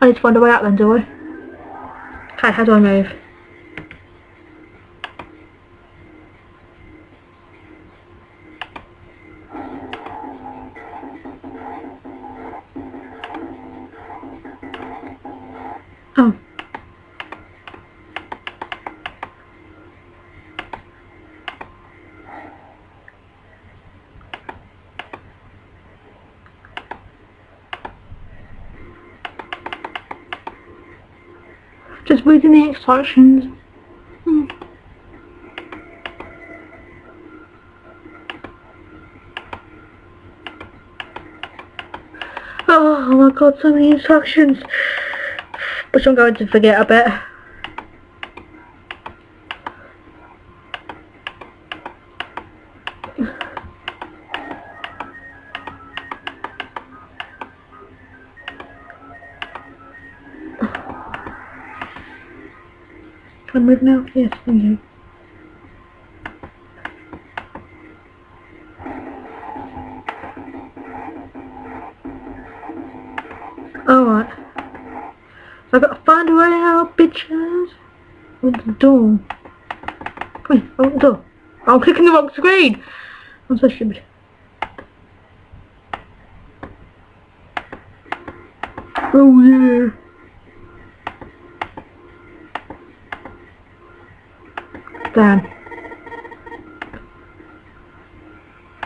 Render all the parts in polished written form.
I need to find a way out then, do I? Okay, how do I move? Oh. Just reading the instructions. Oh my god, so many instructions. Which I'm going to forget, I bet. Can I move now? Yes, thank you. Alright. So I've got to find a way out, bitches. Where's the door? Come here, open the door. I'm clicking the wrong screen. I'm so stupid. Oh yeah. Damn.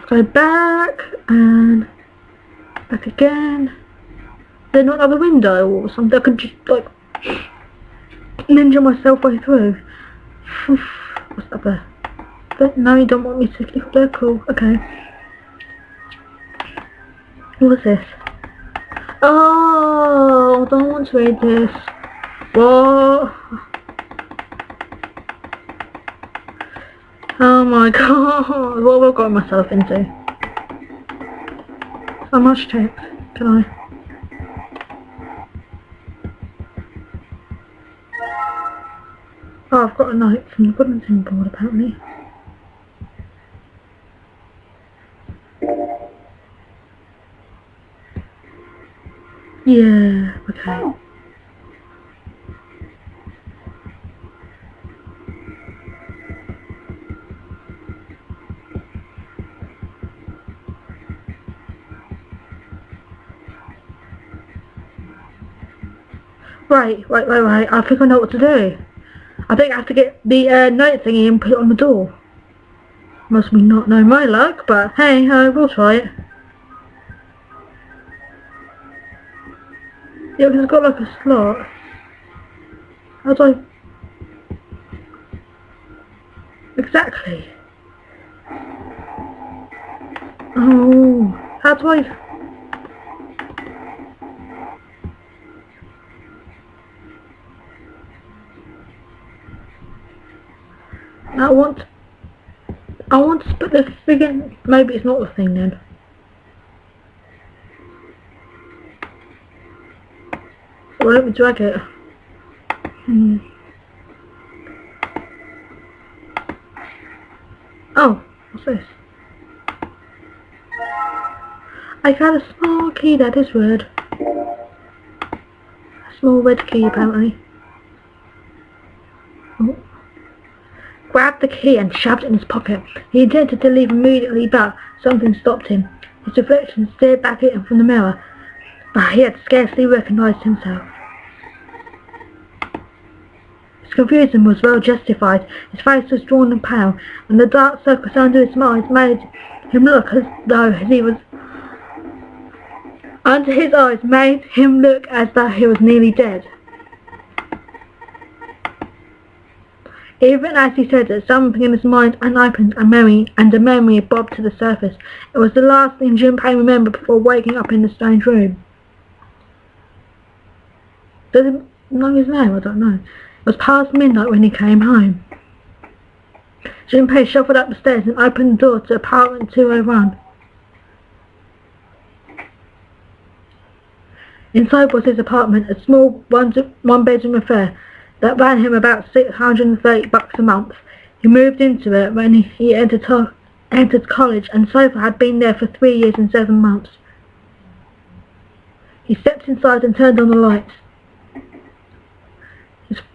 Go back and back again. There's not another window or something. I can just like ninja myself way through. What's up there? But no, you don't want me to click up there. Cool. Okay. What's this? Oh, I don't want to read this. What? Oh my god, what have I got myself into? So much text. Can I? Oh, I've got a note from the bulletin board apparently. Yeah, okay. Right. I think I know what to do. I think I have to get the note thingy and put it on the door. Must be not know my luck, but hey ho, we'll try it. Yeah, because it's got like a slot. How do I... Exactly. Oh, how do I... I want to put the friggin... Maybe it's not the thing then. Well, let me drag it. Oh, what's this? I got a small key that is red. A small red key apparently. Oh. Grabbed the key and shoved it in his pocket. He intended to leave immediately, but something stopped him. His reflection stared back at him from the mirror, but he had scarcely recognised himself. His confusion was well justified. His face was drawn and pale, and the dark circles under his eyes made him look as though he was nearly dead. Even as he said it, something in his mind unopened a memory bobbed to the surface. It was the last thing Junpei remembered before waking up in the strange room. Does he know his name? I don't know. It was past midnight when he came home. Junpei shuffled up the stairs and opened the door to apartment 201. Inside was his apartment, a small one-bedroom affair that ran him about $630 a month. He moved into it when he entered college, and so far had been there for 3 years and 7 months. He stepped inside and turned on the lights.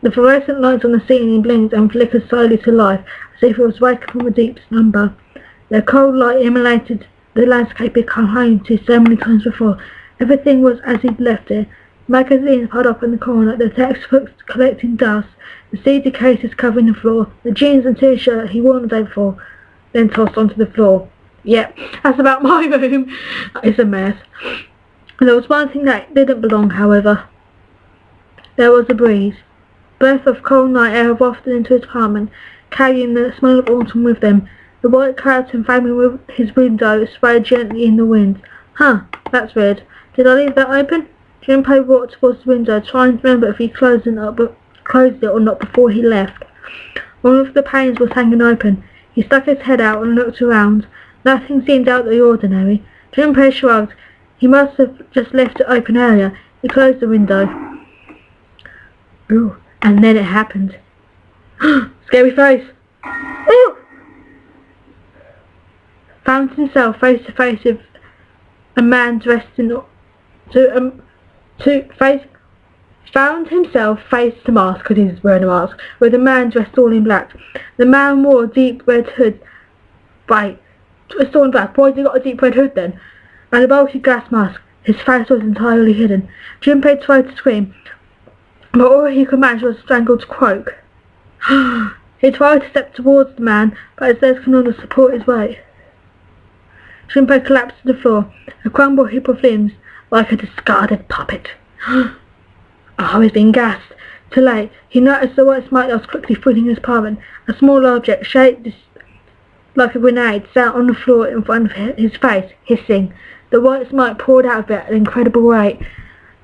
The fluorescent lights on the ceiling blinked and flickered slowly to life, as if it was waking from a deep slumber. Their cold light illuminated the landscape he'd come home to so many times before. Everything was as he'd left it. Magazines piled up in the corner, the textbooks collecting dust, the CD cases covering the floor, the jeans and t-shirt he wore the day before, then tossed onto the floor. Yep, that's about my room. It's a mess. There was one thing that didn't belong, however. There was a breeze. Breath of cold night air wafted into his apartment, carrying the smell of autumn with them. The white curtain framing his window swayed gently in the wind. Huh, that's weird. Did I leave that open? Junpei walked towards the window, trying to remember if he closed it or not before he left. One of the panes was hanging open. He stuck his head out and looked around. Nothing seemed out of the ordinary. Junpei shrugged. He must have just left it open earlier. He closed the window. Ooh, and then it happened. Scary face. Ooh! Found himself face to face with a man dressed in found himself face to mask, because he's wearing a mask, with a man dressed all in black. The man wore a deep red hood. Wait, it's all in black. Why has he got a deep red hood then? And a bulky gas mask. His face was entirely hidden. Junpei tried to scream, but all he could manage was a strangled croak. He tried to step towards the man, but his legs could not support his weight. Junpei collapsed to the floor, a crumbled heap of limbs, like a discarded puppet. Oh, he's been gassed. Too late. He noticed the white smoke that was quickly filling his apartment. A small object, shaped like a grenade, sat on the floor in front of his face, hissing. The white smoke poured out of it at an incredible rate.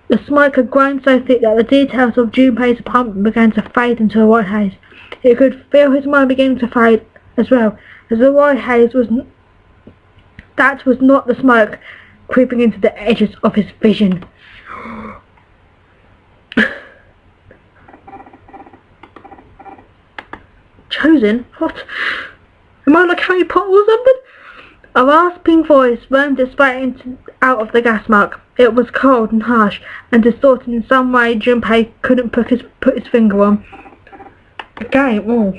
The smoke had grown so thick that the details of Junpei's apartment began to fade into a white haze. He could feel his mind beginning to fade as well, as the white haze was not the smoke creeping into the edges of his vision. Chosen? What? Am I like Harry Potter or something? A rasping voice wormed its way out of the gas smoke. It was cold and harsh, and distorted in some way Junpei couldn't put his finger on. A game? Oh.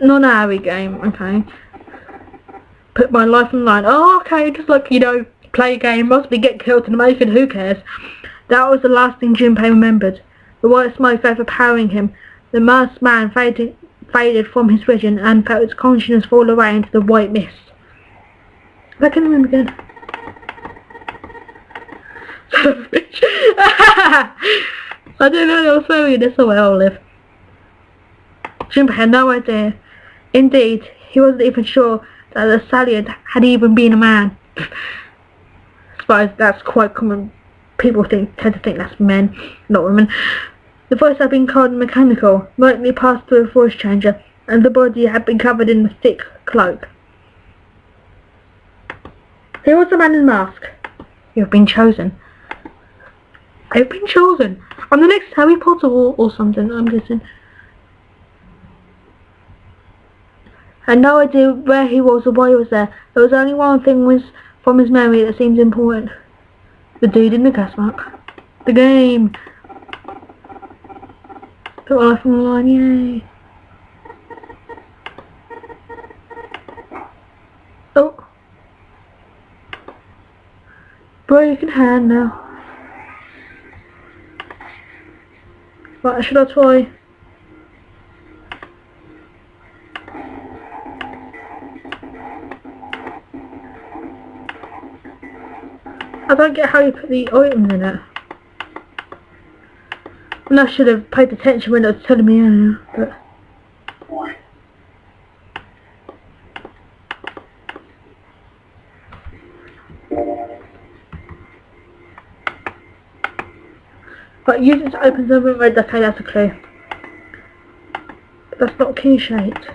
Not a Harry game, okay. Put my life on the line. Oh, okay, just like, play a game, possibly get killed in the making, who cares? That was the last thing Junpei remembered. The white smoke overpowering him. The masked man faded from his vision and felt his consciousness fall away into the white mist. I can remember again. Son of a bitch. I didn't know there was fairy in this, so I'll live. Junpei had no idea. Indeed, he wasn't even sure that the assailant had even been a man. I suppose that's quite common. People tend to think that's men, not women. The voice had been cold and mechanical, likely passed through a voice changer, and the body had been covered in a thick cloak. Who was the man in the mask? You've been chosen. I've been chosen. I'm the next Harry Potter or something, I'm guessing. I had no idea where he was or why he was there. There was only one thing from his memory that seemed important. The dude in the gas mask. The game. Put my life on the line, yay. Oh. Broken hand now. Right, should I try? I don't get how you put the items in it. And I should have paid attention when it was telling me earlier, but... But use it to open the room red, okay, that's a clue. But that's not key shaped.